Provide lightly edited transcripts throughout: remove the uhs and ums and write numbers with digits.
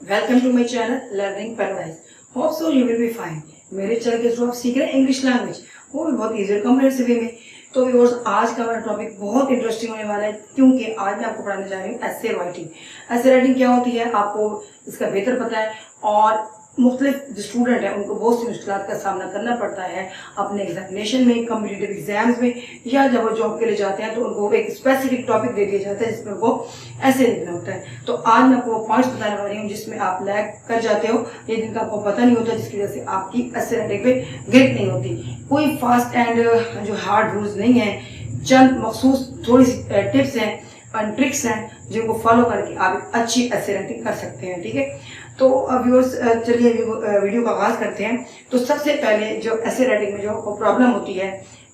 Welcome to my channel learning paradise. Hope so you will be fine. मेरे चैनल के through आप सीख रहे हैं इंग्लिश लैंग्वेज, वो भी बहुत ईजी कम्प्रिहेंसिव वे में। तो व्यूअर्स, आज का हमारा टॉपिक बहुत इंटरेस्टिंग होने वाला है, क्योंकि आज मैं आपको पढ़ाने जा रही हूँ एसे राइटिंग। एसे राइटिंग क्या होती है आपको इसका बेहतर पता है, और मुख्तलिफ जो स्टूडेंट हैं उनको बहुत सी मुश्किलात का सामना करना पड़ता है अपने एग्जामिनेशन में, कम्पिटिटिव एग्जाम्स में, या जब वो जॉब के लिए जाते हैं तो उनको एक स्पेसिफिक टॉपिक दे दिया जाता है जिसमें उनको ऐसे लिखना होता है। तो आज मैं आपको पॉइंट्स बताने वाली हूँ जिसमें आप लैग कर जाते हो, ये जिनका आपको पता नहीं होता, जिसकी वजह से आपकी ऐसे राइटिंग पे ग्रिप नहीं होती। कोई फास्ट एंड जो हार्ड रूल्स नहीं है, चंद मखसूस थोड़ी सी टिप्स हैं और ट्रिक्स हैं जिनको फॉलो करके आप एक अच्छी ऐसे राइटिंग कर सकते हैं। ठीक है, तो व्यूअर्स चलिए वीडियो का आगाज करते हैं। तो सबसे पहले जो ऐसे राइटिंग में जो प्रॉब्लम होती है,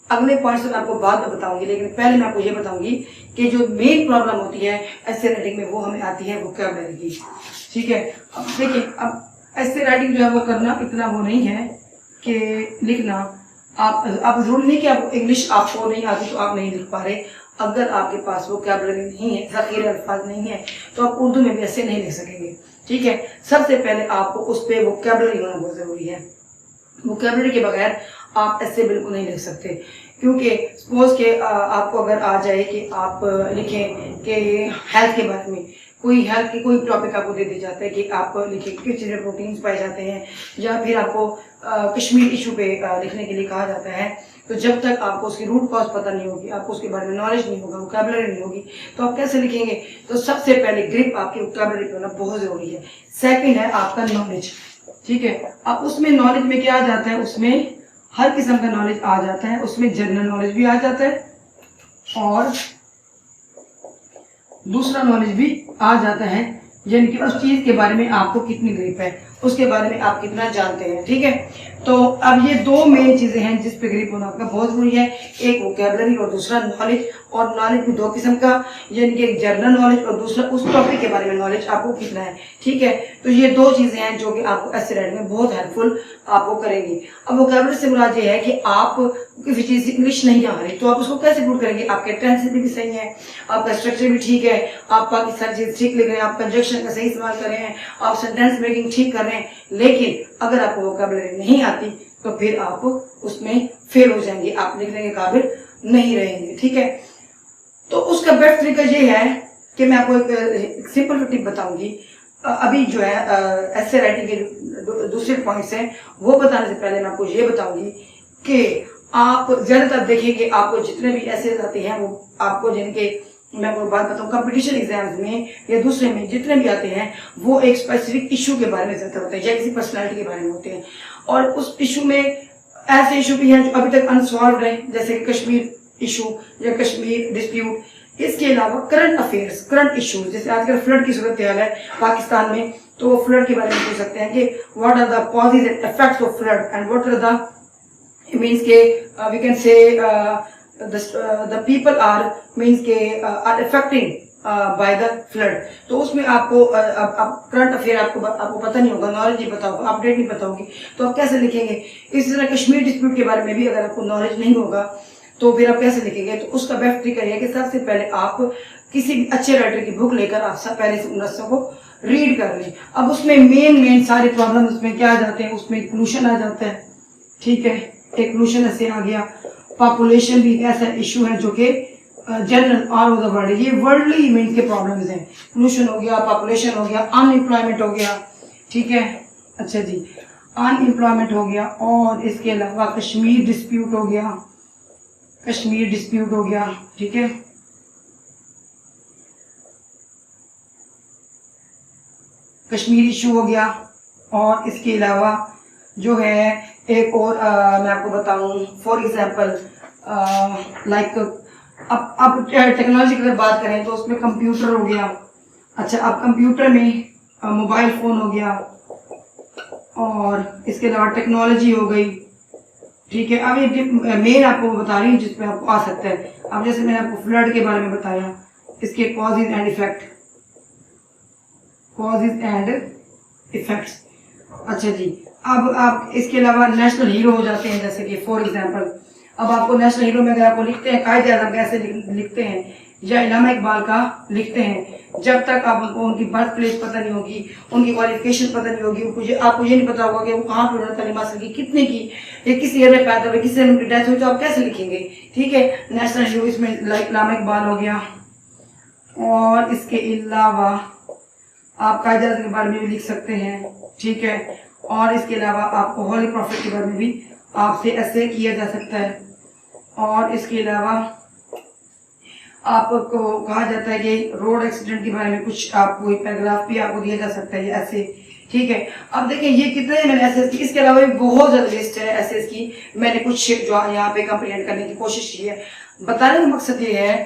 अगले पॉइंट्स मैं आपको बाद में बताऊंगी, लेकिन पहले मैं आपको ये बताऊंगी कि जो मेन प्रॉब्लम होती है ऐसे राइटिंग में वो हमें आती है वोकैबुलरी की। ठीक है, अब देखिए, अब ऐसे राइटिंग जो है वो करना इतना वो नहीं है कि लिखना आप जरूरी नहीं कि आप इंग्लिश आपको नहीं आती तो आप नहीं लिख पा रहे। अगर आपके पास वोकैबुलरी नहीं है, ज़ख़ीरे अल्फाज नहीं है, तो आप उर्दू में भी ऐसे नहीं लिख सकेंगे। ठीक है, सबसे पहले आपको उस पर वोकैबुलरी होना बहुत ज़रूरी है। वोकैबुलरी के बगैर आप ऐसे बिल्कुल नहीं लिख सकते, क्योंकि सपोज के आपको अगर आ जाए कि आप लिखें कि हेल्थ के बारे में, कोई हेल्थ की कोई टॉपिक आपको दे दिया जाता है कि आप लिखें किस चीज़ में प्रोटीन्स पाए जाते हैं, या फिर आपको कश्मीर इशू पे लिखने के लिए कहा जाता है, तो जब तक आपको उसकी रूट कॉज पता नहीं होगी, आपको उसके बारे में नॉलेज नहीं होगा, वोकैबुलरी नहीं होगी, तो आप कैसे लिखेंगे। तो सबसे पहले ग्रिप आपकी वोकैबुलरी पे होना बहुत ज़रूरी है। सेकंड है आपका नॉलेज। ठीक है, अब उसमें नॉलेज में क्या आ जाता है, उसमें हर किस्म का नॉलेज आ जाता है, उसमें जनरल नॉलेज भी आ जाता है और दूसरा नॉलेज भी आ जाता है, यानी कि उस चीज के बारे में आपको कितनी ग्रिप है, उसके बारे में आप कितना जानते हैं। ठीक है, तो अब ये दो मेन चीजें हैं जिस पे ग्रिप होना आपका बहुत जरूरी है, एक वोकैबुलरी और दूसरा नॉलेज। और नॉलेज भी दो किस्म का, यानी कि एक जनरल नॉलेज और दूसरा उस टॉपिक के बारे में नॉलेज आपको कितना है। ठीक है, तो ये दो चीजें हैं जो कि आपको ऐसे राइटिंग में बहुत हेल्पफुल आपको करेंगी। अब वोकैबुलरी से मुराद ये है कि आप किसी चीज इंग्लिश नहीं आ रही तो आप उसको कैसे प्रूव करेंगे। आपके टेंस भी सही है, आपका स्ट्रक्चर भी ठीक है, आप बाकी सारी चीज ठीक लिख रहे हैं, आप कंजक्शन का सही इस्तेमाल कर रहे हैं, आप सेंटेंस मेकिंग ठीक कर रहे हैं, लेकिन अगर आपको वोकैबुलरी नहीं आती तो फिर आप उसमें फेल हो जाएंगे, आप लिखने के काबिल नहीं रहेंगे। ठीक है, तो उसका बेस्ट तरीका ये है कि मैं आपको एक सिंपल टिप बताऊंगी। अभी जो है ऐसे राइटिंग के दूसरे पॉइंट्स हैं, वो बताने से पहले मैं आपको ये बताऊंगी कि आप ज्यादातर देखिए कि आपको जितने भी ऐसे आते हैं, वो आपको जिनके मैं आपको बात बताऊँ कंपटीशन एग्जाम्स में या दूसरे में जितने भी आते हैं, वो एक स्पेसिफिक इशू के बारे में ज्यादा होते हैं या किसी पर्सनैलिटी के बारे में होते हैं, और उस इशू में ऐसे इशू भी हैं जो अभी तक अनसॉल्व है, जैसे कश्मीर इशू या कश्मीर डिस्प्यूट। इसके अलावा करंट अफेयर्स, करंट इश्यूज, जैसे आजकल फ्लड की सूरत हाल है पाकिस्तान में, तो वो फ्लड के बारे में पूछ सकते हैं कि what are the causes and effects of flood and what are the means के we can say the people are means के are affecting by the flood. तो उसमें आपको करंट अफेयर आपको पता नहीं होगा, नॉलेज नहीं पता होगा, अपडेट नहीं पता होगी, तो आप कैसे लिखेंगे। इसी तरह कश्मीर डिस्प्यूट के बारे में भी अगर आपको नॉलेज नहीं होगा तो फिर आप कैसे लिखेंगे। तो उसका बेस्ट तरीका है कि सबसे पहले आप किसी भी अच्छे राइटर की बुक लेकर आप सब पहले से उन रस्सों को रीड कर लें। अब उसमें मेन सारे प्रॉब्लम उसमें क्या आ जाते हैं, उसमें पोल्यूशन आ जाता है। ठीक है, एक पोल्यूशन ऐसे आ गया, पॉपुलेशन भी ऐसा इशू है जो कि general all over the world, ये वर्ल्डली मीन्स के प्रॉब्लम्स हैं। पोल्यूशन हो गया, पॉपुलेशन हो गया, अनएम्प्लॉयमेंट हो गया। ठीक है, अच्छा जी, अनएम्प्लॉयमेंट हो गया, और इसके अलावा कश्मीर डिस्प्यूट हो गया, कश्मीर डिस्प्यूट हो गया। ठीक है, कश्मीर इशू हो गया, और इसके अलावा जो है एक और मैं आपको बताऊं, फॉर एग्जांपल लाइक अब टेक्नोलॉजी की अगर बात करें तो उसमें कंप्यूटर हो गया। अच्छा, अब कंप्यूटर में मोबाइल फोन हो गया, और इसके अलावा टेक्नोलॉजी हो गई। ठीक है, अब ये मेन आपको बता रही हूँ जिसमें आपको आ सकता है। अब जैसे मैंने आपको फ्लड के बारे में बताया, इसके causes and effect, causes and effects. अच्छा जी, अब आप इसके अलावा नेशनल हीरो हो जाते हैं, जैसे कि फॉर एग्जांपल अब आपको नेशनल हीरो में अगर आपको लिखते हैं कायदे आज़म कैसे लिखते हैं या इलामा इकबाल का लिखते हैं, जब तक आप उनको उनकी बर्थ प्लेस पता नहीं होगी, उनकी क्वालिफिकेशन पता नहीं होगी, आपको ये नहीं पता होगा कि वो कहाँ पर उन्होंने तालीम हासिल की, कितने की, या किस ईयर में पैदा हुए, किस ईयर में उनकी डेथ हुई, तो आप कैसे लिखेंगे। ठीक है, नेशनल इशू इसमें इलामा इकबाल हो गया, और इसके अलावा आप कायदे आज़म के बारे में भी लिख सकते हैं। ठीक है, और इसके अलावा आपको होली प्रॉफिट के बारे में भी आपसे ऐसे किया जा सकता है, और इसके अलावा आपको कहा जाता है कि रोड एक्सीडेंट के बारे में कुछ आपको पैराग्राफ भी आपको दिया जा सकता है ऐसे। ठीक है, अब देखिए ये कितने मैंने एसेस की, इसके अलावा भी बहुत ज़्यादा लिस्ट है एसेस की, मैंने कुछ जो यहाँ पे कंप्लीट करने की कोशिश की है। बताने का मकसद ये है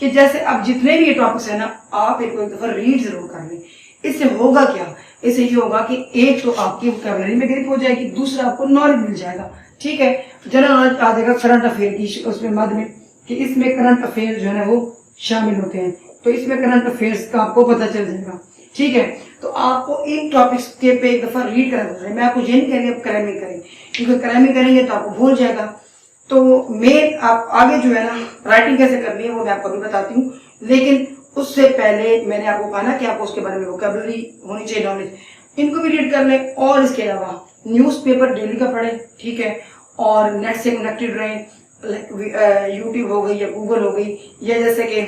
कि जैसे अब जितने भी ये टॉपिक्स है ना, आप इनको एक दफ़ा रीड जरूर कर लें। इससे होगा क्या, इससे ये होगा कि एक तो आपकी वोकैबुलरी में ग्रिप हो जाएगी, दूसरा आपको नॉलेज मिल जाएगा। ठीक है, जनरल नॉलेज आ जाएगा करंट अफेयर की उसमें मद में, कि इसमें करंट अफेयर जो है ना वो शामिल होते हैं, तो इसमें करंट अफेयर्स का आपको पता चल जाएगा। ठीक है, तो आपको इन टॉपिक्स के पे एक दफ़ा रीड करना है। मैं आपको ये नहीं करेंगे आप क्रैमिंग करें, क्योंकि क्रैमिंग करेंगे तो आपको भूल जाएगा। तो मेन आप आगे जो है ना राइटिंग कैसे करनी है वो मैं आपको अभी बताती हूँ, लेकिन उससे पहले मैंने आपको कहा ना कि आपको उसके बारे में वोकैबुलरी होनी चाहिए, नॉलेज, इनको भी रीड कर लें। और इसके अलावा न्यूज़पेपर डेली का पढ़ें। ठीक है, और नेट से कनेक्टेड रहें, लाइक यूट्यूब हो गई या गूगल हो गई, या जैसे कि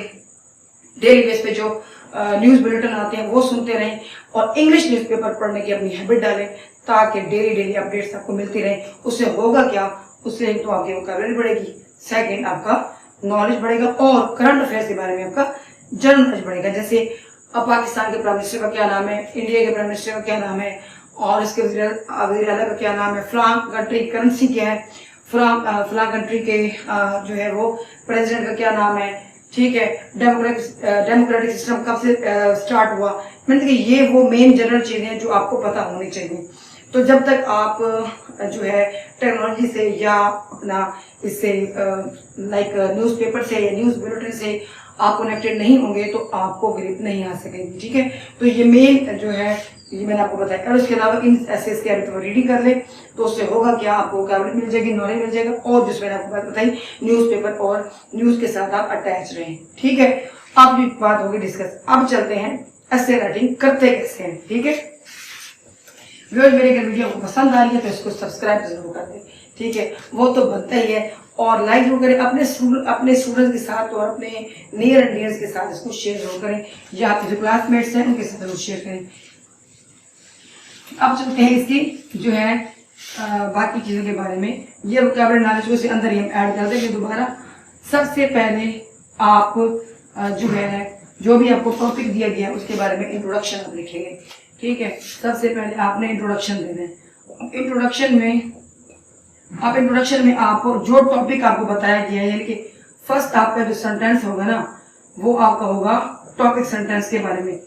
डेली बेस पे जो न्यूज़ बुलेटिन आते हैं वो सुनते रहें, और इंग्लिश न्यूज़पेपर पढ़ने की अपनी हैबिट डालें, ताकि डेली अपडेट्स आपको मिलती रहें। उससे होगा क्या, उससे एक तो आपकी वोकैबुलरी बढ़ेगी, सेकंड आपका नॉलेज बढ़ेगा, और करंट अफेयर्स के बारे में आपका जनरल नॉलेज बढ़ेगा। जैसे अब पाकिस्तान के प्राइम मिनिस्टर का क्या नाम है, इंडिया के प्राइम मिनिस्टर का क्या नाम है, और इसके वज़ीर आला का क्या नाम है, फलां कंट्री की करेंसी क्या है, फलां कंट्री के जो है वो प्रेसिडेंट का क्या नाम है। ठीक है, डेमोक्रेटिक सिस्टम कब से स्टार्ट हुआ, मतलब कि ये वो मेन जनरल चीज़ें हैं जो आपको पता होनी चाहिए। तो जब तक आप जो है टेक्नोलॉजी से या अपना इससे लाइक न्यूज़पेपर से या न्यूज़ बुलेटिन से आप कनेक्टेड नहीं होंगे तो आपको ग्रिप नहीं आ सकेगी। ठीक है, तो ये मेन जो है ये मैंने आपको बताया। और इसके अलावा इन एसेस के अभी तो रीडिंग कर ले, तो उससे होगा क्या, आपको वोकैबुलरी मिल जाएगी, नॉलेज मिल जाएगा, और जिसमें मैंने आपको बात बताई न्यूज़पेपर और न्यूज़ के साथ आप अटैच रहें। ठीक है, अब ये बात होगी डिस्कस। अब चलते हैं ऐसे राइटिंग करते कैसे हैं। ठीक है, व्यूअर्स मेरी अगर वीडियो को पसंद आ रही है तो इसको सब्सक्राइब जरूर कर दें। ठीक है, वो तो बनता ही है, और लाइक जरूर करें अपने स्टूडेंट्स के साथ, और अपने नियर एंड डियर्स के साथ इसको शेयर जरूर करें, या आपके जो क्लासमेट्स हैं उनके साथ जरूर शेयर करें। अब चलते हैं इसकी जो है बाकी चीज़ों के बारे में। ये वोकैबुलरी नॉलेज को इसके अंदर ही हम ऐड कर देंगे दोबारा। सबसे पहले आप जो है जो भी आपको टॉपिक दिया गया है उसके बारे में इंट्रोडक्शन आप लिखेंगे। ठीक है, सबसे पहले आपने इंट्रोडक्शन देना है। इंट्रोडक्शन में आप जो टॉपिक आपको बताया गया है, यानी कि फर्स्ट आपका जो सेंटेंस होगा ना वो आपका होगा टॉपिक सेंटेंस के बारे में।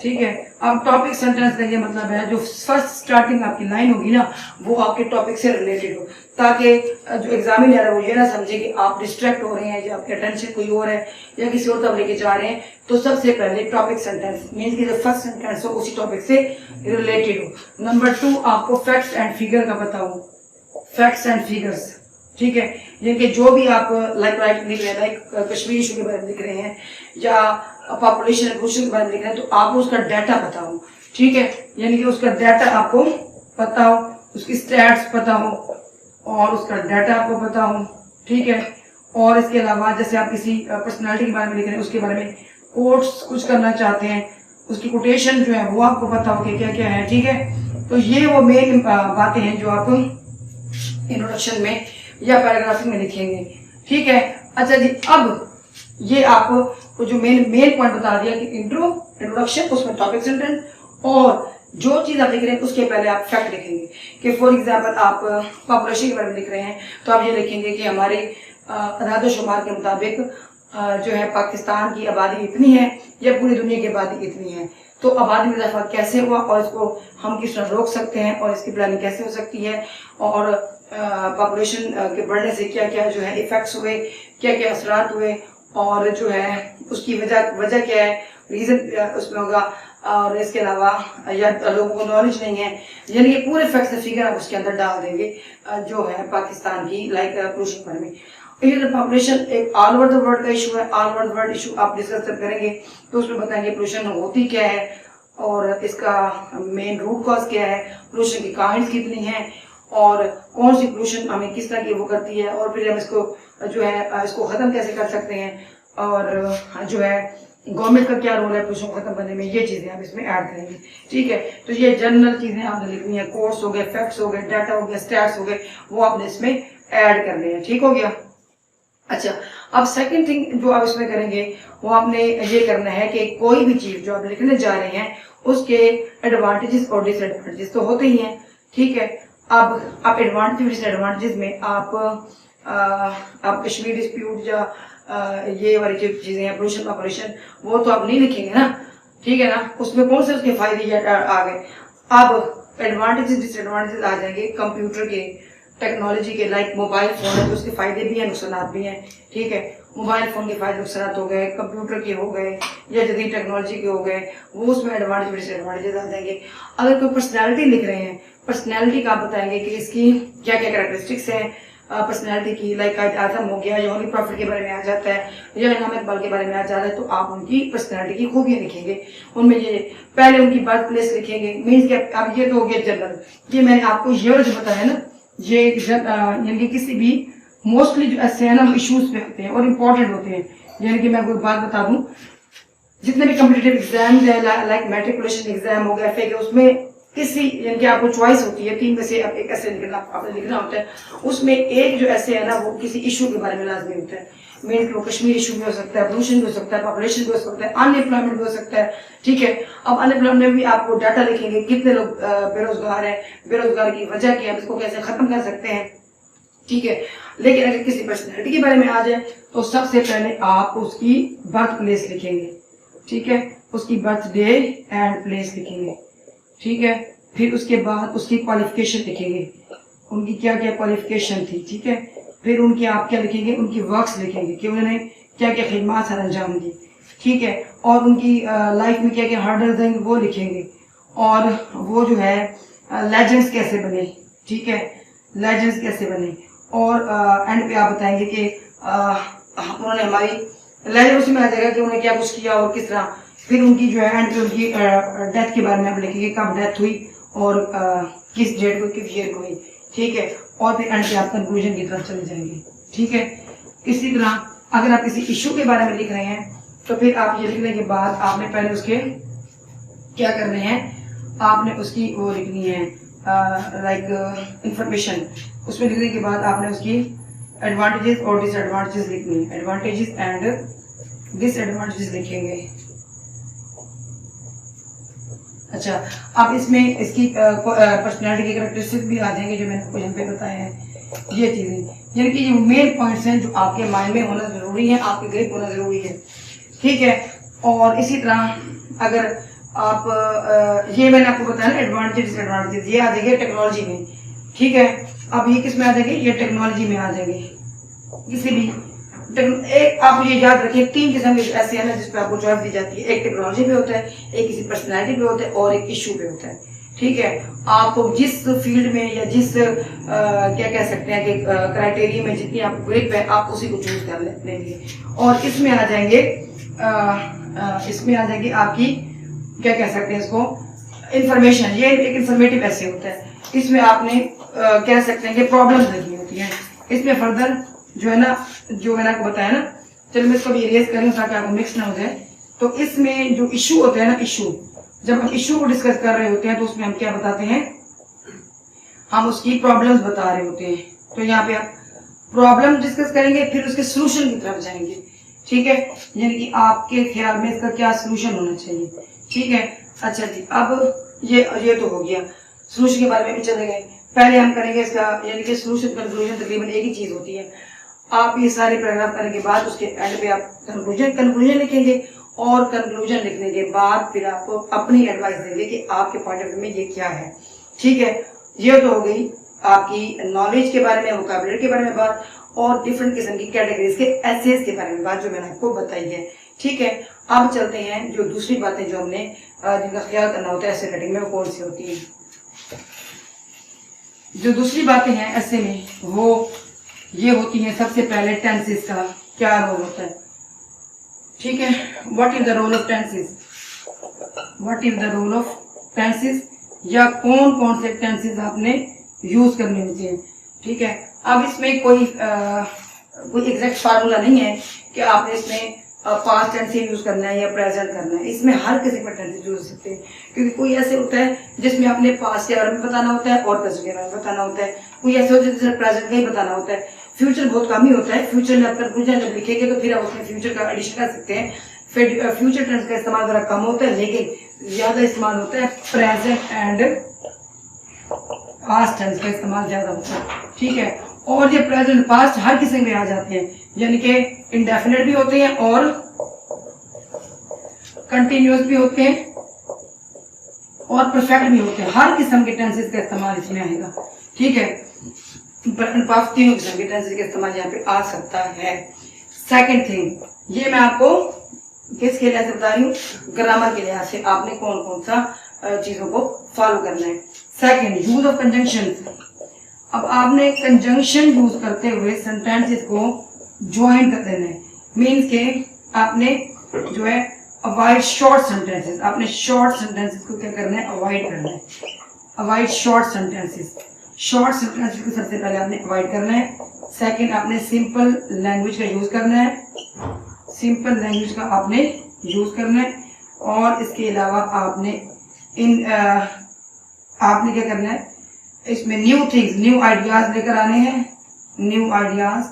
ठीक है, अब टॉपिक सेंटेंस का ये मतलब है जो फर्स्ट स्टार्टिंग आपकी लाइन होगी ना वो आपके टॉपिक से रिलेटेड हो, ताकि जो एग्जामिनर है वो ये ना समझे कि आप डिस्ट्रैक्ट हो रहे हैं या आपकी अटेंशन कोई और है या किसी और तरफ लेके जा रहे हैं। तो सबसे पहले टॉपिक सेंटेंस मीन्स कि जो फर्स्ट सेंटेंस हो उसी टॉपिक से रिलेटेड हो। नंबर 2 आपको फैक्ट्स एंड फिगर का पता हो, फैक्ट्स एंड फिगर्स। ठीक है, जिनके जो भी आप लाइक लिख रहे हैं, लाइक कश्मीर इशू के बारे में लिख रहे हैं या पॉपुलेशन के बारे में लिख रहे हैं, तो आपको उसका डाटा पता हो। ठीक है, यानी कि उसका डाटा आपको पता हो, उसकी स्टैट्स पता हो और उसका डाटा आपको पता हो। ठीक है, और इसके अलावा जैसे आप किसी पर्सनालिटी के बारे में लिख रहे हैं उसके बारे में कोट्स कुछ करना चाहते हैं, उसकी कोटेशन जो है वो आपको पता हो कि क्या क्या है। ठीक है, तो ये वो मेन बातें हैं जो आप इंट्रोडक्शन में या पैराग्राफिंग में लिखेंगे। ठीक है, अच्छा जी, अब ये आपको जो मेन पॉइंट बता दिया कि इंट्रोडक्शन, उसमें टॉपिक सेंटेंस, और जो चीज़ आप लिख रहे हैं उसके पहले आप फैक्ट लिखेंगे। कि फॉर एग्जांपल आप पॉपुलेशन के बारे में लिख रहे हैं तो आप ये लिखेंगे कि हमारे आदाद-ओ-शुमार के मुताबिक जो है पाकिस्तान की आबादी इतनी है या पूरी दुनिया की आबादी इतनी है, तो आबादी में इजाफा कैसे हुआ और इसको हम किस तरह रोक सकते हैं और इसकी प्लानिंग कैसे हो सकती है, और पॉपुलेशन के बढ़ने से क्या क्या जो है इफेक्ट्स हुए, क्या क्या असरात हुए, और जो है उसकी वजह क्या है, रीज़न उसमें होगा और इसके अलावा या लोगों को नॉलेज नहीं है, यानी कि पूरे फैक्ट्स फिगर आप उसके अंदर डाल देंगे जो है पाकिस्तान की लाइक पोल्यूशन के बारे में। पॉपुलेशन एक ऑल ओवर द वर्ल्ड का इशू है, all over the world issue आप डिस्कस करेंगे तो उसमें बताएंगे पोल्यूशन होती क्या है और इसका मेन रूट कॉज क्या है, पोल्यूशन की काइंड्स कितनी हैं और कौन सी पोल्यूशन हमें किस तरह की वो करती है और फिर हम इसको जो है इसको खत्म कैसे कर सकते हैं और जो है गवर्नमेंट का क्या रोल है पोल्यूशन को खत्म करने में, ये चीजें हम इसमें ऐड करेंगे। ठीक है, तो ये जनरल चीजें आपने लिखनी है, कोर्स हो गए, फैक्ट्स हो गए, डाटा हो गया, स्टैट्स हो गए, वो आपने इसमें ऐड करने हैं। ठीक हो गया। अच्छा, अब सेकंड थिंग जो आप इसमें करेंगे वो आपने ये करना है कि कोई भी चीज जो आप लिखने जा रहे हैं उसके एडवांटेजेस और डिसएडवांटेजेस तो होते ही हैं। ठीक है, अब आप एडवांटेज डिसएडवांटेजेस में आप कश्मीर डिस्प्यूट या ये वाली जो चीजें हैं पोल्यूशन पॉपुलेशन वो तो आप नहीं लिखेंगे ना, ठीक है ना, उसमें कौन से उसके फायदे आ गए। अब एडवांटेजेस डिसएडवांटेजेस आ जाएंगे कंप्यूटर के, टेक्नोलॉजी के, लाइक मोबाइल फोन है तो उसके फायदे भी हैं नुकसान भी हैं। ठीक है, मोबाइल फोन के फायदे नुकसान हो गए, कंप्यूटर के हो गए या जदीद टेक्नोलॉजी के हो गए, वो उसमें एडवांटेज डिसएडवांटेजेस आ जाएंगे। अगर कोई पर्सनैलिटी लिख रहे हैं, पर्सनैलिटी का आप बताएंगे कि इसकी क्या क्या कैरेक्टरिस्टिक्स हैं पर्सनैलिटी की, लाइक आजम हो गया या होली प्रॉफिट के बारे में आ जाता है या इनाम इकबाल के बारे में आ जाता है, तो आप उनकी पर्सनैलिटी की खूबियां लिखेंगे, उनमें ये पहले उनकी बर्थ प्लेस लिखेंगे, मीन्स के अब ये तो हो गया जनरल, ये मैंने आपको ये जो बताया ना, ये यानी कि किसी भी मोस्टली जो ऐसे है ना वो इश्यूज पे होते हैं और इम्पोर्टेंट होते हैं। यानी कि मैं कोई बात बता दूं, जितने भी कम्पिटिटिव एग्जाम है लाइक मैट्रिकुलेशन एग्जाम हो गया फिर उसमें किसी यानी कि आपको चॉइस होती है, 3 में से आप एक ऐसे आपने लिखना होता है, उसमें एक जो ऐसे है ना वो किसी इशू के बारे में लाजमी होता है। मेन वो कश्मीर इशू भी हो सकता है, पोल्यूशन भी हो सकता है, पॉपुलेशन भी हो सकता है, अनएम्प्लॉयमेंट भी हो सकता है। ठीक है, अब अनएम्प्लॉयमेंट में भी आपको डाटा लिखेंगे, कितने लोग बेरोजगार हैं, बेरोजगार की वजह क्या है, इसको कैसे खत्म कर सकते हैं। ठीक है, लेकिन अगर किसी पर्सनैलिटी के बारे में आ जाए तो सबसे पहले आप उसकी बर्थ प्लेस लिखेंगे। ठीक है, उसकी बर्थ डे एंड प्लेस लिखेंगे। ठीक है, फिर उसके बाद उसकी क्वालिफिकेशन लिखेंगे, उनकी क्या क्या क्वालिफिकेशन थी। ठीक है, फिर उनकी आप क्या लिखेंगे, उनकी वर्क्स लिखेंगे कि उन्होंने क्या क्या खिदमत अंजाम दी। ठीक है, और उनकी लाइफ में क्या क्या हर्डल्स हैं वो लिखेंगे, और वो जो है लेजेंड्स कैसे बने। ठीक है, लेजेंड्स कैसे बने, और एंड पे आप बताएंगे कि उन्होंने हमारी लेजेंड उसमें आ जाएगा कि उन्होंने क्या कुछ किया और किस तरह। फिर उनकी जो है एंड पे उनकी डेथ के बारे में आप लिखेंगे, कब डेथ हुई और किस डेट को, किस ईयर को हुई। ठीक है, और फिर एंड पे आप कंक्लूजन की तरफ चले जाएंगे। ठीक है, इसी तरह अगर आप किसी इशू के बारे में लिख रहे हैं तो फिर आप ये लिखने के बाद आपने पहले उसके क्या करने हैं, आपने उसकी वो लिखनी है लाइक इंफॉर्मेशन, उसमें लिखने के बाद आपने उसकी एडवांटेजेस और डिसएडवांटेजेस लिखनी है, एडवांटेजेस एंड डिसएडवांटेजेस लिखेंगे। अच्छा, अब इसमें इसकी पर्सनैलिटी के कैरेक्टरिस्टिक्स भी आ जाएंगे जो मैंने आपको यहाँ पे बताया है। ये चीजें यानी कि ये मेन पॉइंट्स हैं जो आपके माइंड में होना जरूरी है, आपके ग्रिप होना जरूरी है। ठीक है, और इसी तरह अगर आप ये मैंने आपको बताया ना एडवांटेज डिसएडवांटेजेस, ये आ जाएंगे टेक्नोलॉजी में। ठीक है, अब ये किस में आ जाएंगे, ये टेक्नोलॉजी में आ जाएंगे। किसी भी एक आप ये याद रखिए 3 किस्म के ऐसे हैं ना जिस पे आपको चॉइस दी जाती है, एक टेक्नोलॉजी पे होता है, एक किसी पर्सनैलिटी पे होता है और एक इशू पे होता है। ठीक है, आप जिस फील्ड में या जिस क्या कह सकते हैं कि क्राइटेरिया में जितनी आपको ग्रिप है आप उसी को चूज कर लेंगे। और इसमें आ जाएंगे इसमें आ जाएंगे आपकी क्या कह सकते हैं इसको इंफॉर्मेशन, ये एक इंफॉर्मेटिव ऐसे होता है। इसमें आपने कह सकते हैं कि प्रॉब्लम्स लिखी होती हैं। इसमें फर्दर जो है ना जो मैंने आपको बताया ना, चलो मैं इसको भी इरेज करूँ ताकि आपको मिक्स ना हो जाए। तो इसमें जो इशू होता है ना, इशू जब हम इशू को डिस्कस कर रहे होते हैं तो उसमें हम क्या बताते हैं, हम उसकी प्रॉब्लम्स बता रहे होते हैं। तो यहाँ पे आप प्रॉब्लम डिस्कस करेंगे फिर उसके सोल्यूशन की तरफ जाएंगे। ठीक है, यानी कि आपके ख्याल में इसका क्या सोल्यूशन होना चाहिए। ठीक है, अच्छा जी, अब ये तो हो गया, सोल्यूशन के बारे में भी चले गए। पहले हम करेंगे इसका यानी कि सोल्यूशन कंक्लूजन तकरीबन एक ही चीज होती है। आप ये सारे पैराग्राफ करने के बाद उसके एंड पे आप कंक्लूजन लिखेंगे और कंक्लूजन लिखने के बाद फिर आपको अपनी एडवाइस देंगे कि आपके पॉइंट ऑफ व्यू में ये क्या है। ठीक है, ये तो हो गई आपकी नॉलेज के बारे में, वोकैबुलरी के बारे में बात, और डिफरेंट किस्म की कैटेगरीज के एसेज के बारे में बात जो मैंने आपको बताई है। ठीक है, अब चलते हैं जो दूसरी बातें जो हमने जिनका ख्याल करना होता है ऐसे कटिंग में, वो कौन सी होती है। जो दूसरी बातें हैं ऐसे में वो ये होती हैं, सबसे पहले टेंसेस का क्या रोल होता है। ठीक है, what is the role of tenses, what is the role of tenses, या कौन कौन से टेंसेस आपने यूज करने होते हैं। ठीक है, अब इसमें कोई एग्जैक्ट फार्मूला नहीं है कि आपने इसमें पास्ट टेंस यूज करना है या प्रेजेंट करना है। इसमें हर किसी का टेंस यूज हो सकते हैं, क्योंकि कोई ऐसे होता है जिसमें आपने पास्ट के बारे में बताना होता है और प्रेजेंट के बारे में बताना होता है, कोई ऐसे होता है जिसमें प्रेजेंट का ही बताना होता है। फ्यूचर बहुत कम ही होता है, फ्यूचर में आप कंक्लूजन जब लिखेंगे तो फिर आप उसमें फ्यूचर का एडिशन कर सकते हैं। फिर फ्यूचर टेंस का इस्तेमाल जरा कम होता है, लेकिन ज्यादा इस्तेमाल होता है प्रेजेंट एंड पास्ट टेंस का इस्तेमाल ज्यादा होता है। ठीक है, और ये प्रेजेंट पास्ट हर किसी में आ जाते हैं, यानी कि इंडेफिनिट भी होते हैं और कंटिन्यूअस भी होते हैं और परफेक्ट भी होते हैं। हर किस्म के टेंसेस का इस्तेमाल इसमें आएगा। ठीक है, पास्ट तीनों किस्म के टेंसेस का इस्तेमाल यहाँ पे आ सकता है। सेकंड थिंग, ये मैं आपको किसके लिहाज से बता रही हूँ, ग्रामर के लिहाज से आपने कौन कौन सा चीजों को फॉलो करना है। Second, use of conjunction. अब आपने कंजंक्शन यूज करते हुए सेंटेंसेस को ज्वाइन कर देना है। मीन्स के आपने जो है अवॉइड शॉर्ट सेंटेंसेस, आपने शॉर्ट सेंटेंसेस को क्या करना है, अवॉइड करना है। Avoid short sentences, short sentences को सबसे पहले आपने अवॉइड करना है। सेकंड, आपने सिंपल लैंग्वेज का यूज करना है, सिंपल लैंग्वेज का आपने यूज करना है। और इसके अलावा आपने आपने क्या करना है, इसमें न्यू थिंग्स, न्यू आइडियाज लेकर आने हैं, न्यू आइडियाज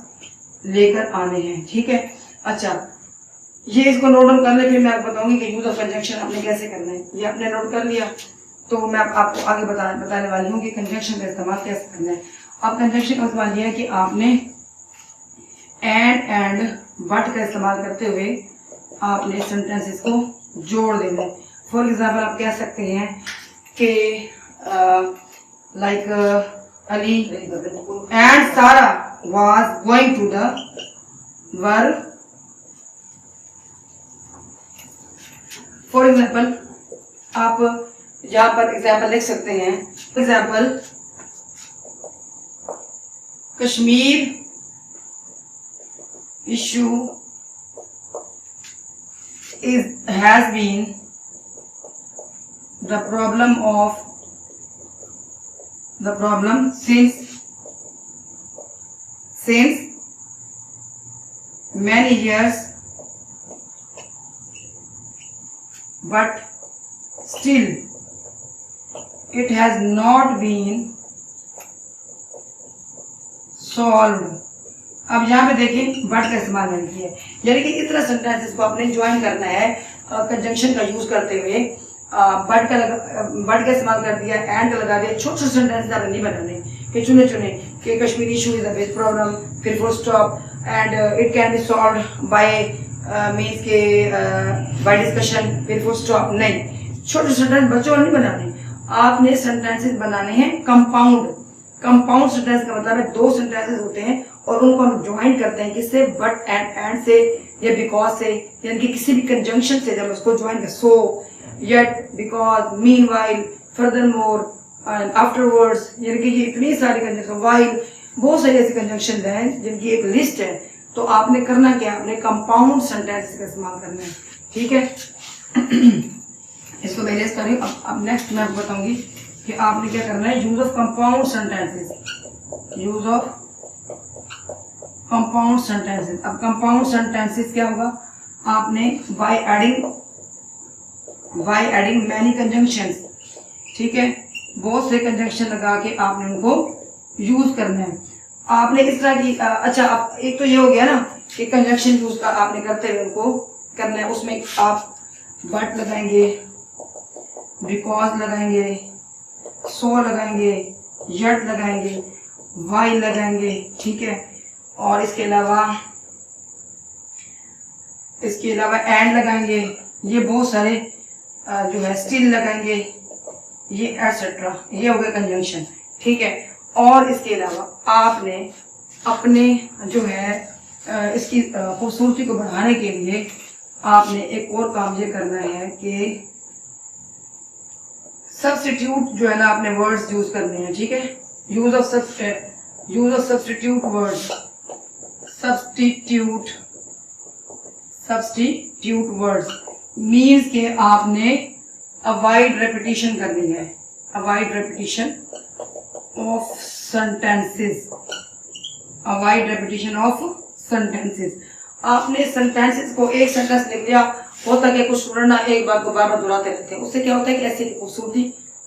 लेकर आने हैं। ठीक है, अच्छा ये इसको नोट डाउन कर ले, फिर मैं आपको बताऊंगी कि यूज ऑफ कंजंक्शन आपने कैसे करना है। ये आपने नोट कर लिया तो मैं आपको आगे बताने वाली हूँ कि कंजंक्शन का इस्तेमाल कैसे करना है। अब कंजंक्शन का इस्तेमाल यह है कि आपने एंड बट का इस्तेमाल करते हुए आपने सेंटेंसेस को जोड़ देना है। फॉर एग्जाम्पल आप कह सकते हैं कि like Ali and Sarah was going to the work. For example, आप यहाँ पर एग्जाम्पल लिख सकते हैं। Example, Kashmir issue has been the problem since many years, but still it has not been solved. अब यहाँ पे देखिए बट का इस्तेमाल नहीं किया है, यानी कि इस तरह सेंटेंसेस को आपने ज्वाइन करना है कंजंक्शन का यूज करते हुए। बट का इस्तेमाल कर दिया, एंड का लगा दिया। छोटे छोटे सेंटेंस आप नहीं बनाने कि चुने कि Kashmiri issue is the big problem, फिर full stop, and it can be solved by means के बाय डिस्कशन, फिर फुल स्टॉप। नहीं, छोटे सेंटेंस बच्चों नहीं बनाने, आपने सेंटेंसेस बनाने हैं कंपाउंड। कंपाउंड सेंटेंस का मतलब है दो सेंटेंसेस होते हैं और उनको हम ज्वाइन करते हैं किससे, बट एंड से या बिकॉज से, यानी कि किसी भी कंजंक्शन से जब उसको ज्वाइन कर, सो, yet, because, meanwhile, furthermore, and afterwards, यानी कि ये इतनी सारी कंजंक्शन, while, बहुत सारी ऐसी कंजंक्शन हैं जिनकी एक लिस्ट है। तो आपने करना क्या, आपने कंपाउंड सेंटेंस का इस्तेमाल करना है। ठीक है, इसको मैं लिस्ट कर रही हूँ। अब नेक्स्ट मैं आपको बताऊंगी कि आपने क्या करना है, use of compound sentences, use of compound sentences. अब कंपाउंड सेंटेंसेस क्या होगा, आपने बाय एडिंग मैनी कंजंक्शंस, ठीक है, बहुत से कंजंक्शन लगा के आपने उनको यूज करना है। आपने इस तरह की अच्छा, आप एक तो ये हो गया ना कि कंजंक्शन यूज का आपने करते हुए उनको करना है। उसमें आप बट लगाएंगे, बिकॉज लगाएंगे, सो लगाएंगे, यट लगाएंगे, वाई लगाएंगे। ठीक है, और इसके अलावा एंड लगाएंगे, ये बहुत सारे जो है स्टिल लगाएंगे, ये एटसेट्रा, ये हो गया कंजंक्शन। ठीक है, और इसके अलावा आपने अपने जो है इसकी खूबसूरती को बढ़ाने के लिए आपने एक और काम ये करना है कि सब्स्टिट्यूट जो है ना, आपने वर्ड्स यूज करने हैं, ठीक है। Use of substitute words, substitute words means के आपने अवॉइड रेपिटेशन करनी है, avoid repetition of sentences, avoid repetition of sentences. आपने सेंटेंसेस को, एक सेंटेंस लिख लिया, होता है कुछ स्टूडेंट ना एक बात को बार बार दोहराते रहते हैं, उससे क्या होता है कि ऐसे की खूबसूरती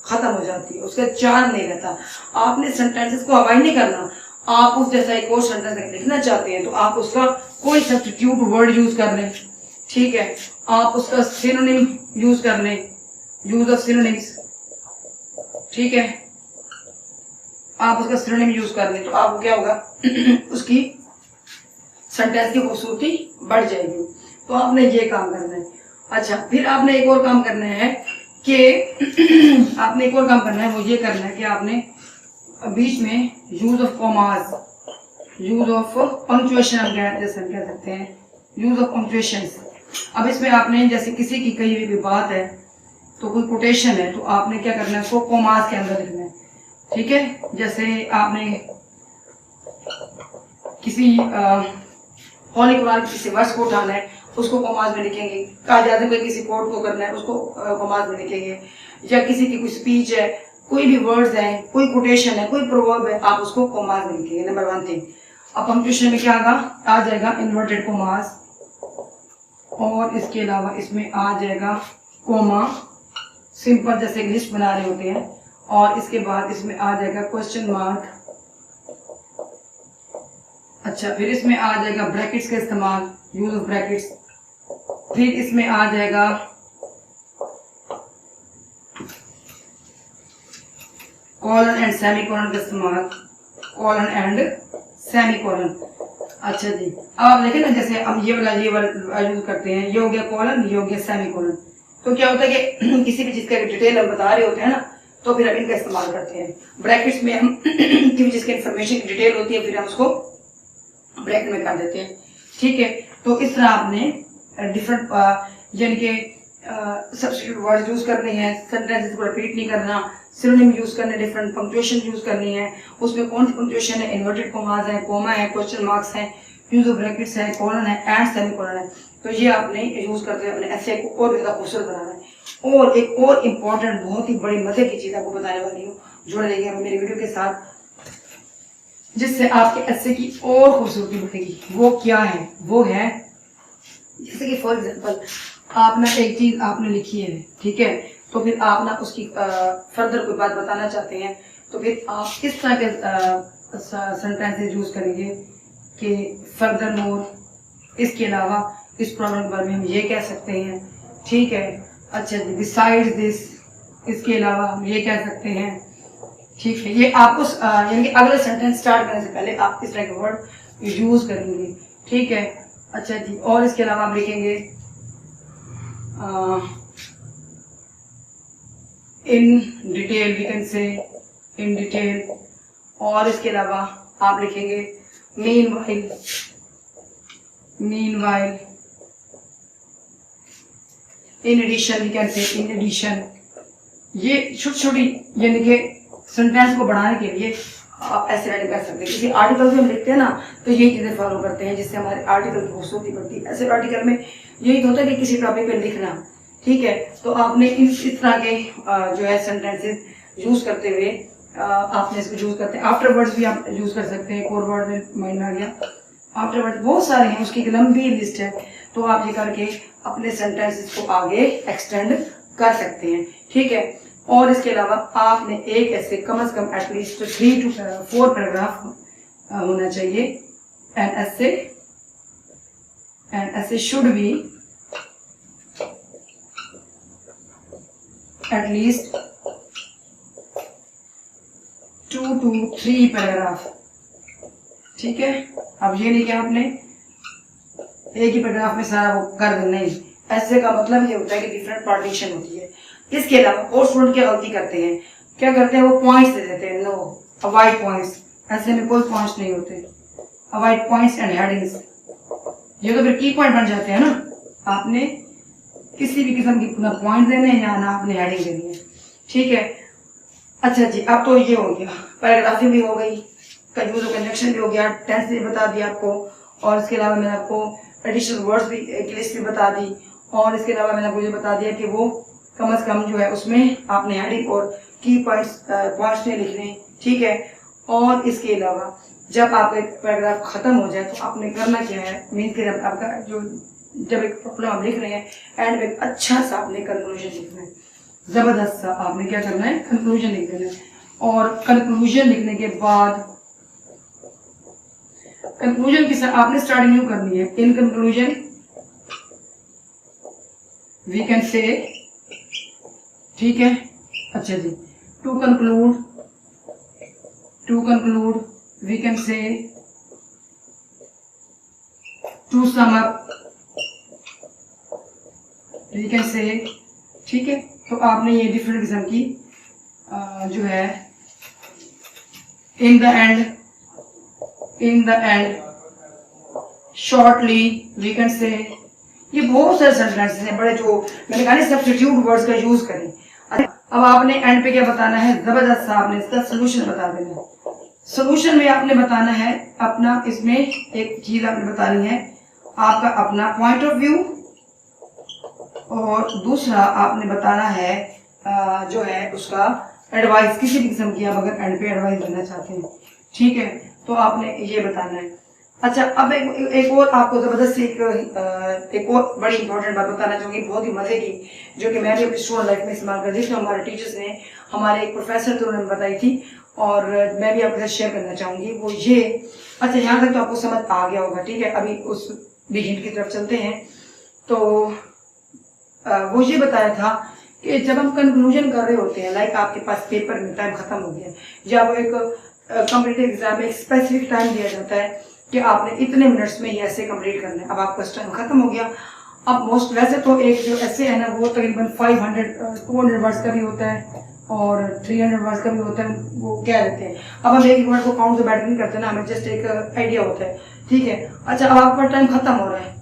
खत्म हो जाती है, उसका चार्म नहीं रहता। आपने सेंटेंसेस को अवॉइड नहीं करना। आप उस जैसा एक और सेंटेंस लिखना चाहते हैं तो आप उसका कोई सब्स्टिट्यूट वर्ड यूज कर लें, ठीक है। आप उसका सिनोनिम यूज कर लें, यूज ऑफ सिनोनिम्स, ठीक है। आप उसका सिनोनिम यूज कर लें तो आपको क्या होगा उसकी सेंटेंस की खूबसूरती बढ़ जाएगी। तो आपने ये काम करना है। अच्छा, फिर आपने एक और काम करना है कि आपने एक और काम करना है, वो ये करना है कि आपने बीच में use of commas, use of punctuation हम कह सकते हैं, यूज ऑफ पंक्चुएशन। अब इसमें आपने जैसे किसी की कही हुई बात है तो कोई कोटेशन है तो आपने क्या करना है, उसको कॉमास के अंदर लिखना है, ठीक है। जैसे आपने किसी होली कुरान किसी वर्ष को उठाना है, उसको कॉमास में लिखेंगे। कायदे आज़म में किसी कोर्ट को करना है, उसको कॉमास में लिखेंगे। या किसी की कोई स्पीच है, कोई भी वर्ड्स है, कोई कोटेशन है, कोई प्रोवर्ब है, आप उसको कॉमास में लिखेंगे। Number 1 thing. अब पंक्चुएशन में क्या आ जाएगा, इन्वर्टेड कॉमास, और इसके अलावा इसमें आ जाएगा कोमा, सिंपल जैसे लिस्ट बना रहे होते हैं, और इसके बाद इसमें आ जाएगा क्वेश्चन मार्क। अच्छा, फिर इसमें आ जाएगा ब्रैकेट्स का इस्तेमाल, यूज ऑफ ब्रैकेट्स। फिर इसमें आ जाएगा कॉलन एंड सेमीकोलन का इस्तेमाल, कॉलन एंड सेमीकोलन। अच्छा जी, अब आप देखें ना, जैसे हम ये वाला यूज करते हैं, ये हो गया कॉलन, ये हो गया सेमीकोलन। तो क्या होता है कि किसी भी चीज का डिटेल हम बता रहे होते हैं ना, तो फिर हम इनका इस्तेमाल करते हैं। ब्रैकेट्स में हम किसी चीज की इंफॉर्मेशन की डिटेल होती है, फिर हम उसको ब्रैकेट में कर देते हैं, ठीक है। तो इस तरह आपने डिफरेंट यानी कि सब्स्टिट्यूट वर्ड यूज करने हैं, सेंटेंसेस को रिपीट नहीं करना, सिनोनिम यूज करने, डिफरेंट पंक्चुएशन यूज करनी है। उसमें कौन सी पंक्चुएशन है, इन्वर्टेड कॉमास है, कोमा है, क्वेश्चन मार्क्स है, यूज ऑफ ब्रैकेट्स है, कॉलन है एंड सेमीकोलन है। तो ये आपने यूज करते हुए अपने ऐसे को और ज्यादा खूबसूरत बनाना है। और एक और इम्पोर्टेंट बहुत ही बड़ी मजे की चीज आपको बताने वाली हूँ, जुड़े रहिएगा मेरी वीडियो के साथ, जिससे आपके ऐसे की और खूबसूरती बढ़ेगी। वो क्या है, वो है जैसे कि फॉर एग्जांपल आप ना एक चीज आपने लिखी है, ठीक है, तो फिर आप ना उसकी फर्दर कोई बात बताना चाहते हैं, तो फिर आप किस तरह के सेंटेंसेस यूज करेंगे कि फर्दर मोर, इसके अलावा इस प्रॉब्लम के बारे में हम ये कह सकते हैं, ठीक है। अच्छा जी, बिसाइड्स दिस, इसके अलावा हम ये कह सकते हैं, ठीक है। ये आपको यानी कि अगले सेंटेंस स्टार्ट करने से पहले आप इस तरह के वर्ड यूज करेंगे, ठीक है। अच्छा जी, और इसके अलावा आप लिखेंगे in detail, we can say in detail, और इसके अलावा आप लिखेंगे meanwhile, meanwhile, in addition, we can say in addition. ये छोटी छोटी यानी कि सेंटेंस को बढ़ाने के लिए आप ऐसे राइटिंग कर सकते हैं। किसी आर्टिकल भी हम लिखते हैं ना, तो यही चीजें फॉलो करते हैं जिससे हमारे आर्टिकल की खूबसूरती बढ़ती है। ऐसे आर्टिकल में यही होता है कि किसी टॉपिक पे लिखना, ठीक है। तो आपने इस तरह के जो है सेंटेंसेस यूज करते हुए आपने इसको यूज करते हैं। आफ्टर वर्ड्स भी आप यूज कर सकते हैं। एक और वर्ड में माइंड में आ गया, आफ्टर वर्ड बहुत सारे हैं, उसकी एक लंबी लिस्ट है। तो आप ये करके अपने सेंटेंसेस को आगे एक्सटेंड कर सकते हैं, ठीक है। और इसके अलावा आपने एक ऐसे कम से कम एटलीस्ट 3 to 4 पैराग्राफ होना चाहिए। एन ऐसे should be at least 2 to 3 paragraph, ठीक है। अब ये नहीं कि आपने एक ही पैराग्राफ में सारा वो कर देना, नहीं। ऐसे का मतलब ये होता है कि डिफरेंट पार्टीशन होती है। इसके अलावा और स्टूडेंट क्या गलती करते हैं, क्या करते हैं, वो पॉइंट्स दे देते हैं। नो, अवॉइड पॉइंट्स, ऐसे में कोई पॉइंट्स नहीं होते। अवॉइड पॉइंट्स एंड हेडिंग्स, ये तो फिर की पॉइंट बन जाते हैं ना। आपने किसी भी किस्म की ना पॉइंट देने हैं या ना आपने हेडिंग देनी है, ठीक है। अच्छा जी, अब तो ये हो गया, पैराग्राफी भी हो गई, कंजूस कंजक्शन भी हो गया, टेंस भी बता दिया आपको, और इसके अलावा मैंने आपको एडिशनल वर्ड्स भी की लिस्ट भी बता दी, और इसके अलावा मैंने आपको ये बता दिया कि वो कम से कम जो है उसमें आपने हेडिंग और की पॉइंट्स नहीं लिखने, ठीक है। और इसके अलावा जब आप एक पैराग्राफ खत्म हो जाए तो आपने करना क्या है, मीन के जब आपका जब एक प्रॉब्लम आप लिख रहे हैं एंड में अच्छा सा आपने कंक्लूजन लिखना है, जबरदस्त सा आपने क्या करना है, कंक्लूजन लिख देना है। और कंक्लूजन लिखने के बाद कंक्लूजन की आपने स्टार्टिंग यूं करनी है, इन कंक्लूजन वी कैन से, ठीक है। अच्छा जी, to conclude we can say, to sum up we can say, ठीक है। तो आपने ये डिफरेंट किस्म की जो है in the end shortly we can say, ये बहुत सारे सेंटेंसेस हैं बड़े, जो मैंने कहा सब्स्टिट्यूट वर्ड्स का यूज करें। अब आपने एंड पे क्या बताना है, जबरदस्त सा आपने इसका सोल्यूशन बता देना है। सोल्यूशन में आपने बताना है अपना, इसमें एक चीज आपने बतानी है, आपका अपना पॉइंट ऑफ व्यू, और दूसरा आपने बताना है जो है उसका एडवाइस, किसी भी किस्म की आप अगर एंड पे एडवाइस देना चाहते हैं, ठीक है, तो आपने ये बताना है। अच्छा, अब एक और आपको जबरदस्त एक और बड़ी इंपॉर्टेंट बात बताना चाहूंगी, बहुत ही मजे की, जो कि मैं भी अपनी स्टूडेंट लाइफ में इस्तेमाल कर, जिसमें हमारे टीचर्स ने, हमारे एक प्रोफेसर थे, उन्होंने बताई थी, और मैं भी आपके साथ शेयर करना चाहूंगी। वो ये, अच्छा यहाँ तक तो आपको समझ आ गया होगा, ठीक है। अभी उस हिंट की तरफ चलते हैं। तो वो ये बताया था कि जब हम कंक्लूजन कर रहे होते हैं, लाइक आपके पास पेपर में टाइम खत्म हो गया, जब एक कॉम्पिटिटिव एग्जाम में एक स्पेसिफिक टाइम दिया जाता है कि आपने इतने मिनट्स में ये ऐसे कंप्लीट करना है, अब आपका टाइम खत्म हो गया। अब मोस्ट वैसे तो एक जो ऐसे है ना, वो तकरीबन 200 वर्ड्स का भी होता है और 300 वर्ड्स का भी होता है, वो क्या रहते हैं। अब हम एक वर्ड को काउंट से बैठ नहीं करते ना, हमें जस्ट एक आइडिया होता है, ठीक है। अच्छा, अब आपका टाइम खत्म हो रहा है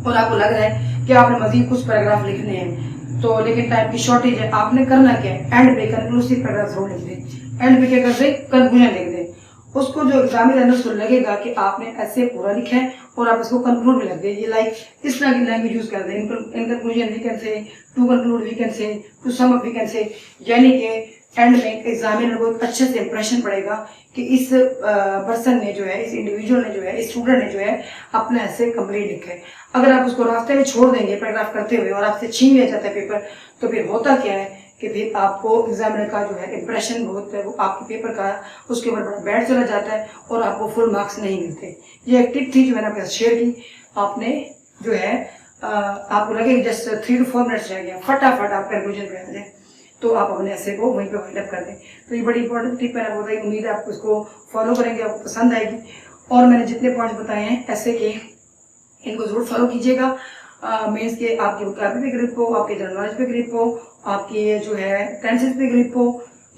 और आपको लग रहा है कि आपने मजीद कुछ पैराग्राफ लिखने हैं, तो लेकिन टाइम की शॉर्टेज है, आपने करना क्या है, एंड पे कंक्लूसिव पैराग्राफ जरूर लिख दें। एंड पे क्या कर दे, कंक्लूजन लिख दें। उसको जो एग्जामिनर है उसको लगेगा कि आपने ऐसे पूरा लिखा है और आप इसको कंक्लूड भी लग दे, ये लाइक इस तरह की लैंग्वेज यूज कर दें। In conclusion we can say, to conclude we can say, to sum up we can say, यानी कि एंड में एग्जामिनर को एक अच्छे से इंप्रेशन पड़ेगा कि इस पर्सन ने जो है, इस इंडिविजुअल ने जो है, इस स्टूडेंट ने जो है अपना ऐसे कंप्लीट लिखा है। अगर आप उसको रास्ते में छोड़ देंगे पैराग्राफ करते हुए और आपसे छीन लिया जाता है पेपर, तो फिर होता क्या है कि फिर आपको एग्जामिनर का जो है इंप्रेशन बहुत है, वो आपके पेपर का उसके ऊपर बड़ा बैड चला जाता है और आपको फुल मार्क्स नहीं मिलते। ये एक टिप थी जो मैंने आपके साथ शेयर की। आपने जो है आपको लगे जस्ट 3 to 4 मिनट्स रह गया, फटाफट आप कंक्लूजन पे आ जाए, तो आप अपने ऐसे को वहीं पे वाइंड अप कर दें। तो ये बड़ी इंपॉर्टेंट टिप मैंने बताई, उम्मीद है आपको इसको फॉलो करेंगे, आपको पसंद आएगी। और मैंने जितने पॉइंट्स बताए हैं ऐसे के, इनको जरूर फॉलो कीजिएगा। मीन्स के आपकी वोकैबुलरी पे ग्रिप हो, आपके जनरल नॉलेज पे ग्रिप हो, आपकी जो है टेंसेस पे ग्रिप हो,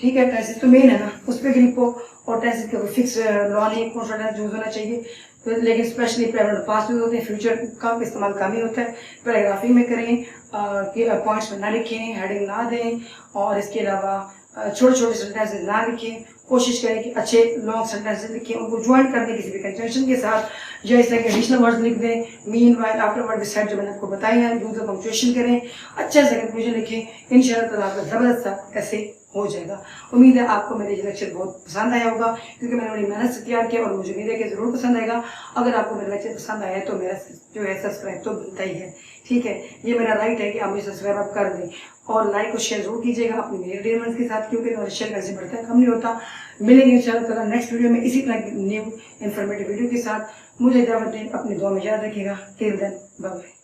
ठीक है, टेंसेस तो मेन है ना, उस पर ग्रिप हो, और टेंसेस का फिक्स लॉ नहीं, कौन सा टेंस यूज होना चाहिए, तो लेकिन स्पेशली प्रेजेंट पास्ट यूज होते हैं, फ्यूचर का इस्तेमाल कम ही होता है। पैराग्राफी में करें, पॉइंट्स में ना लिखें, हेडिंग ना दें, और इसके अलावा छोटे छोटे सेंटेंसेस ना लिखें, कोशिश करें कि अच्छे लॉन्ग सेंटेंसेस लिखें, उनको ज्वाइन कर दें किसी भी कंजंक्शन के साथ, या इस तरह के एडिशनल वर्ड्स लिख दें, mean while after word decide, जो मैंने आपको बताया है, यूज द पंक्चुएशन करें, अच्छे से कंक्लूजन लिखें, इंशाल्लाह ताला आपका जबरदस्त सा ऐसे हो जाएगा। उम्मीद है आपको मेरे ये लेक्चर बहुत पसंद आया होगा, क्योंकि मैंने बड़ी मेहनत से तैयार किया और मुझे उम्मीद है कि जरूर पसंद आएगा। अगर आपको मेरा लेक्चर पसंद आया है तो मेरा जो है सब्सक्राइब तो बनता ही है, ठीक है, ये मेरा राइट है कि आप मुझे सब्सक्राइब आप कर दें, और लाइक और शेयर जरूर कीजिएगा अपने मेरे डियरमेंट्स के साथ, क्योंकि मेरा शेयर कैसे बढ़ता है, कम नहीं होता। मिलेंगे इंशाल्लाह नेक्स्ट वीडियो में इसी तरह की न्यू इन्फॉर्मेटिव वीडियो के साथ। मुझे इजाजत दें, अपनी दुआ में याद रखिएगा। Till then bye bye.